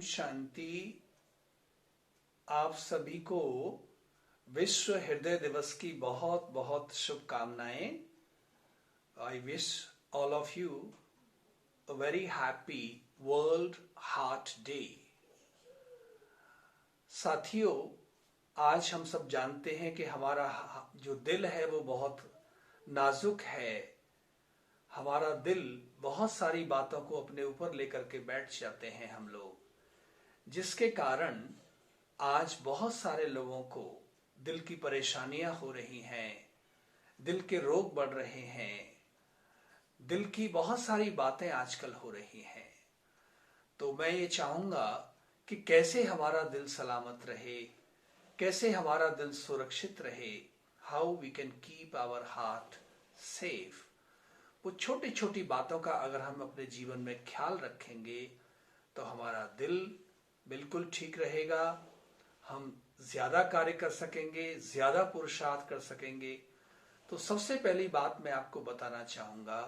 शांति। आप सभी को विश्व हृदय दिवस की बहुत बहुत शुभकामनाएं। I wish all of you a very happy world heart day. साथियों, आज हम सब जानते हैं कि हमारा जो दिल है वो बहुत नाजुक है। हमारा दिल बहुत सारी बातों को अपने ऊपर लेकर के बैठ जाते हैं हम लोग, जिसके कारण आज बहुत सारे लोगों को दिल की परेशानियां हो रही हैं, दिल के रोग बढ़ रहे हैं, दिल की बहुत सारी बातें आजकल हो रही हैं। तो मैं ये चाहूंगा कि कैसे हमारा दिल सलामत रहे, कैसे हमारा दिल सुरक्षित रहे, how we can keep our heart safe. वो छोटी छोटी बातों का अगर हम अपने जीवन में ख्याल रखेंगे तो हमारा दिल बिल्कुल ठीक रहेगा, हम ज्यादा कार्य कर सकेंगे, ज्यादा पुरुषार्थ कर सकेंगे। तो सबसे पहली बात मैं आपको बताना चाहूंगा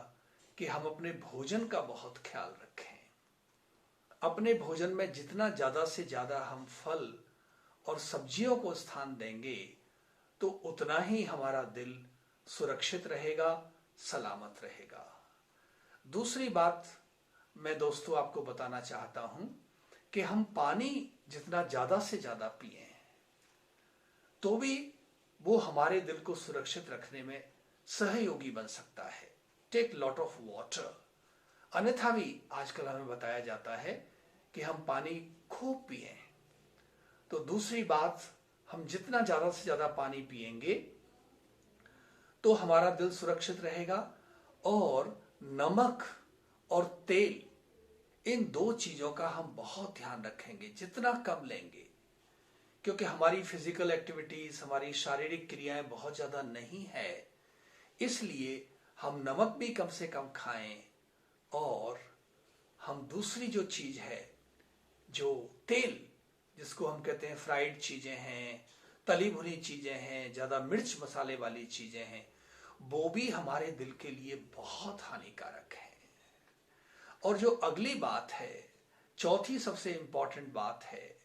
कि हम अपने भोजन का बहुत ख्याल रखें। अपने भोजन में जितना ज्यादा से ज्यादा हम फल और सब्जियों को स्थान देंगे तो उतना ही हमारा दिल सुरक्षित रहेगा, सलामत रहेगा। दूसरी बात मैं दोस्तों आपको बताना चाहता हूं कि हम पानी जितना ज्यादा से ज्यादा पिए तो भी वो हमारे दिल को सुरक्षित रखने में सहयोगी बन सकता है। Take lot of water. अन्यथा भी आजकल हमें बताया जाता है कि हम पानी खूब पिए। तो दूसरी बात, हम जितना ज्यादा से ज्यादा पानी पिएंगे तो हमारा दिल सुरक्षित रहेगा। और नमक और तेल, इन दो चीजों का हम बहुत ध्यान रखेंगे, जितना कम लेंगे, क्योंकि हमारी फिजिकल एक्टिविटीज, हमारी शारीरिक क्रियाएं बहुत ज्यादा नहीं है। इसलिए हम नमक भी कम से कम खाएं। और हम दूसरी जो चीज है, जो तेल जिसको हम कहते हैं फ्राइड चीजें हैं, तली भुनी चीजें हैं, ज्यादा मिर्च मसाले वाली चीजें हैं, वो भी हमारे दिल के लिए बहुत हानिकारक है। और जो अगली बात है, चौथी सबसे इंपॉर्टेंट बात है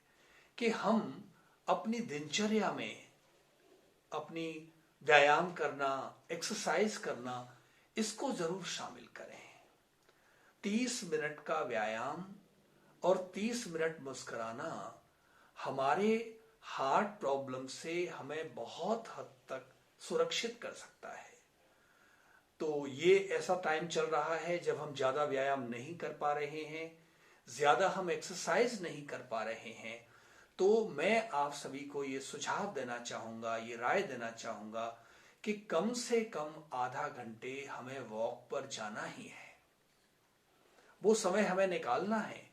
कि हम अपनी दिनचर्या में अपनी व्यायाम करना, एक्सरसाइज करना, इसको जरूर शामिल करें। 30 मिनट का व्यायाम और 30 मिनट मुस्कुराना हमारे हार्ट प्रॉब्लम से हमें बहुत हद तक सुरक्षित कर सकता है। तो ये ऐसा टाइम चल रहा है जब हम ज्यादा व्यायाम नहीं कर पा रहे हैं, ज्यादा हम एक्सरसाइज नहीं कर पा रहे हैं। तो मैं आप सभी को ये सुझाव देना चाहूंगा, ये राय देना चाहूंगा कि कम से कम आधा घंटे हमें वॉक पर जाना ही है। वो समय हमें निकालना है,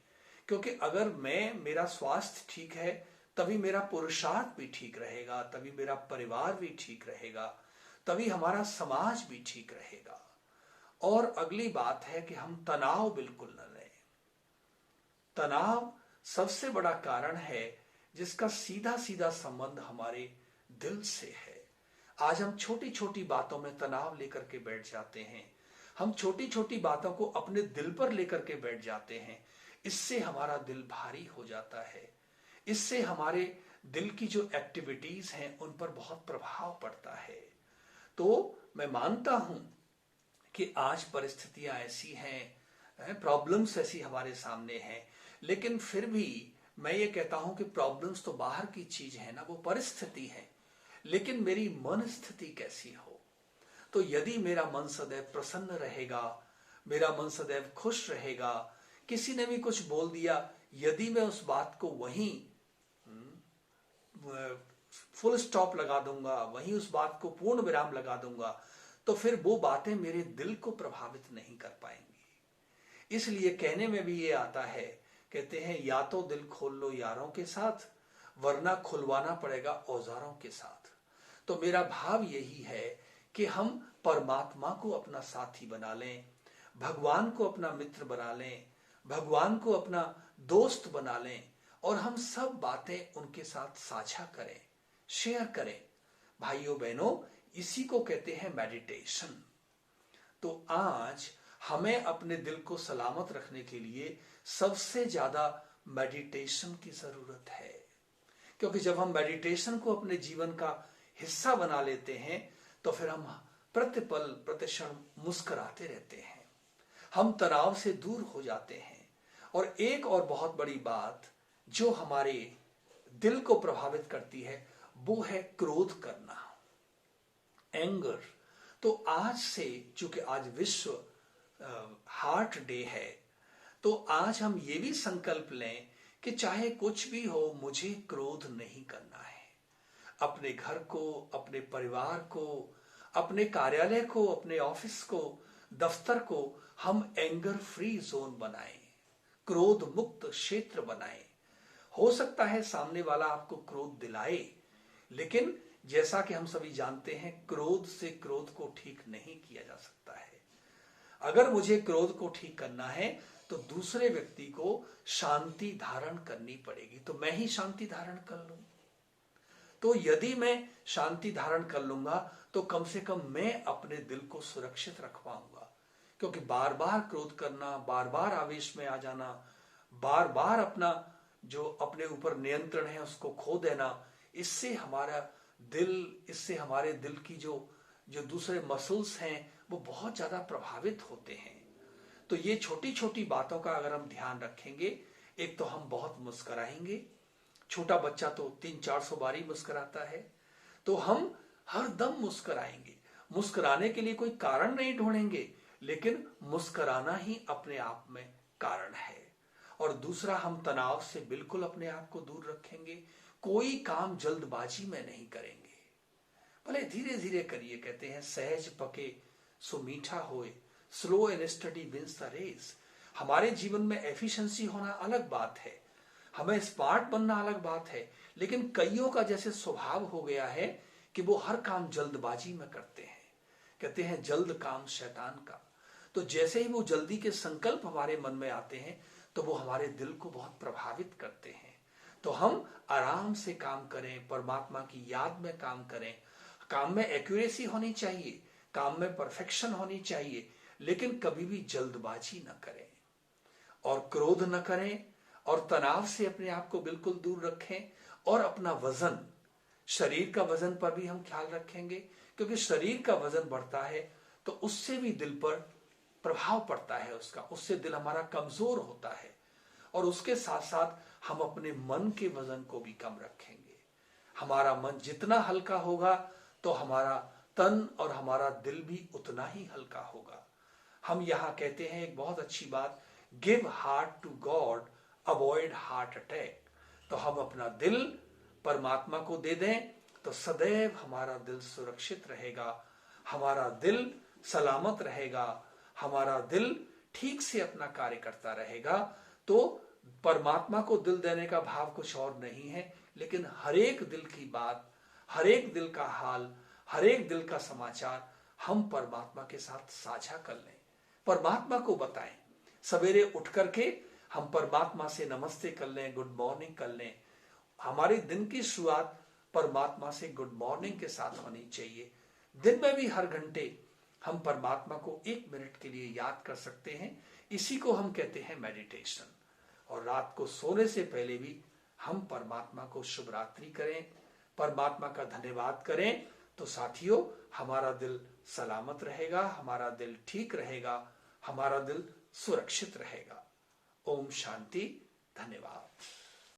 क्योंकि अगर मेरा स्वास्थ्य ठीक है तभी मेरा पुरुषार्थ भी ठीक रहेगा, तभी मेरा परिवार भी ठीक रहेगा, तभी हमारा समाज भी ठीक रहेगा। और अगली बात है कि हम तनाव बिल्कुल न लें। तनाव सबसे बड़ा कारण है जिसका सीधा सीधा संबंध हमारे दिल से है। आज हम छोटी छोटी बातों में तनाव लेकर के बैठ जाते हैं, हम छोटी छोटी बातों को अपने दिल पर लेकर के बैठ जाते हैं। इससे हमारा दिल भारी हो जाता है, इससे हमारे दिल की जो एक्टिविटीज हैं उन पर बहुत प्रभाव पड़ता है। तो मैं मानता हूं कि आज परिस्थितियां ऐसी हैं, प्रॉब्लम्स ऐसी हमारे सामने हैं, लेकिन फिर भी मैं ये कहता हूं कि प्रॉब्लम्स तो बाहर की चीज है ना, वो परिस्थिति है, लेकिन मेरी मन स्थिति कैसी हो। तो यदि मेरा मन सदैव प्रसन्न रहेगा, मेरा मन सदैव खुश रहेगा, किसी ने भी कुछ बोल दिया, यदि मैं उस बात को वहीं फुल स्टॉप लगा दूंगा, वहीं उस बात को पूर्ण विराम लगा दूंगा, तो फिर वो बातें मेरे दिल को प्रभावित नहीं कर पाएंगी। इसलिए कहने में भी ये आता है, कहते हैं या तो दिल खोल लो यारों के साथ, वरना खुलवाना पड़ेगा औजारों के साथ। तो मेरा भाव यही है कि हम परमात्मा को अपना साथी बना लें, भगवान को अपना मित्र बना लें, भगवान को अपना दोस्त बना लें, और हम सब बातें उनके साथ साझा करें, शेयर करें। भाइयों बहनों, इसी को कहते हैं मेडिटेशन। तो आज हमें अपने दिल को सलामत रखने के लिए सबसे ज्यादा मेडिटेशन की जरूरत है। क्योंकि जब हम मेडिटेशन को अपने जीवन का हिस्सा बना लेते हैं तो फिर हम प्रतिपल प्रतिक्षण मुस्कुराते रहते हैं, हम तनाव से दूर हो जाते हैं। और एक और बहुत बड़ी बात जो हमारे दिल को प्रभावित करती है वो है क्रोध करना, एंगर। तो आज से, चूंकि आज विश्व हार्ट डे है, तो आज हम ये भी संकल्प लें कि चाहे कुछ भी हो मुझे क्रोध नहीं करना है। अपने घर को, अपने परिवार को, अपने कार्यालय को, अपने ऑफिस को, दफ्तर को हम एंगर फ्री जोन बनाएं, क्रोध मुक्त क्षेत्र बनाएं। हो सकता है सामने वाला आपको क्रोध दिलाए, लेकिन जैसा कि हम सभी जानते हैं क्रोध से क्रोध को ठीक नहीं किया जा सकता है। अगर मुझे क्रोध को ठीक करना है तो दूसरे व्यक्ति को शांति धारण करनी पड़ेगी, तो मैं ही शांति धारण कर लूं। तो यदि मैं शांति धारण कर लूंगा तो कम से कम मैं अपने दिल को सुरक्षित रख पाऊंगा। क्योंकि बार बार क्रोध करना, बार बार आवेश में आ जाना, बार बार अपना जो अपने ऊपर नियंत्रण है उसको खो देना, इससे हमारे दिल की जो दूसरे मसल्स हैं वो बहुत ज्यादा प्रभावित होते हैं। तो ये छोटी छोटी बातों का अगर हम ध्यान रखेंगे, एक तो हम बहुत मुस्कुराएंगे। छोटा बच्चा तो 300-400 बार ही मुस्कुराता है, तो हम हर दम मुस्कुराएंगे। मुस्कुराने के लिए कोई कारण नहीं ढूंढेंगे, लेकिन मुस्कुराना ही अपने आप में कारण है। और दूसरा, हम तनाव से बिल्कुल अपने आप को दूर रखेंगे। कोई काम जल्दबाजी में नहीं करेंगे, भले धीरे धीरे करिए। कहते हैं सहज पके सो मीठा होए, slow and steady wins the race. हमारे जीवन में एफिशिएंसी होना अलग बात है, हमें स्मार्ट बनना अलग बात है, लेकिन कईयों का जैसे स्वभाव हो गया है कि वो हर काम जल्दबाजी में करते हैं। कहते हैं जल्द काम शैतान का। तो जैसे ही वो जल्दी के संकल्प हमारे मन में आते हैं तो वो हमारे दिल को बहुत प्रभावित करते हैं। तो हम आराम से काम करें, परमात्मा की याद में काम करें। काम में एक्यूरेसी होनी चाहिए, काम में परफेक्शन होनी चाहिए, लेकिन कभी भी जल्दबाजी न करें और क्रोध न करें और तनाव से अपने आप को बिल्कुल दूर रखें। और अपना वजन, शरीर का वजन पर भी हम ख्याल रखेंगे, क्योंकि शरीर का वजन बढ़ता है तो उससे भी दिल पर प्रभाव पड़ता है उससे दिल हमारा कमजोर होता है। और उसके साथ साथ हम अपने मन के वजन को भी कम रखेंगे। हमारा मन जितना हल्का होगा तो हमारा तन और हमारा दिल भी उतना ही हल्का होगा। हम यहाँ कहते हैं एक बहुत अच्छी बात, give heart to God, avoid heart attack. तो हम अपना दिल परमात्मा को दे दें तो सदैव हमारा दिल सुरक्षित रहेगा, हमारा दिल सलामत रहेगा, हमारा दिल ठीक से अपना कार्य करता रहेगा। तो परमात्मा को दिल देने का भाव कुछ और नहीं है, लेकिन हर एक दिल की बात, हर एक दिल का हाल, हर एक दिल का समाचार हम परमात्मा के साथ साझा कर लें, परमात्मा को बताएं। सवेरे उठ करके हम परमात्मा से नमस्ते कर लें, गुड मॉर्निंग कर लें। हमारे दिन की शुरुआत परमात्मा से गुड मॉर्निंग के साथ होनी चाहिए। दिन में भी हर घंटे हम परमात्मा को 1 मिनट के लिए याद कर सकते हैं, इसी को हम कहते हैं मेडिटेशन। और रात को सोने से पहले भी हम परमात्मा को शुभ रात्रि करें, परमात्मा का धन्यवाद करें। तो साथियों, हमारा दिल सलामत रहेगा, हमारा दिल ठीक रहेगा, हमारा दिल सुरक्षित रहेगा। ओम शांति, धन्यवाद।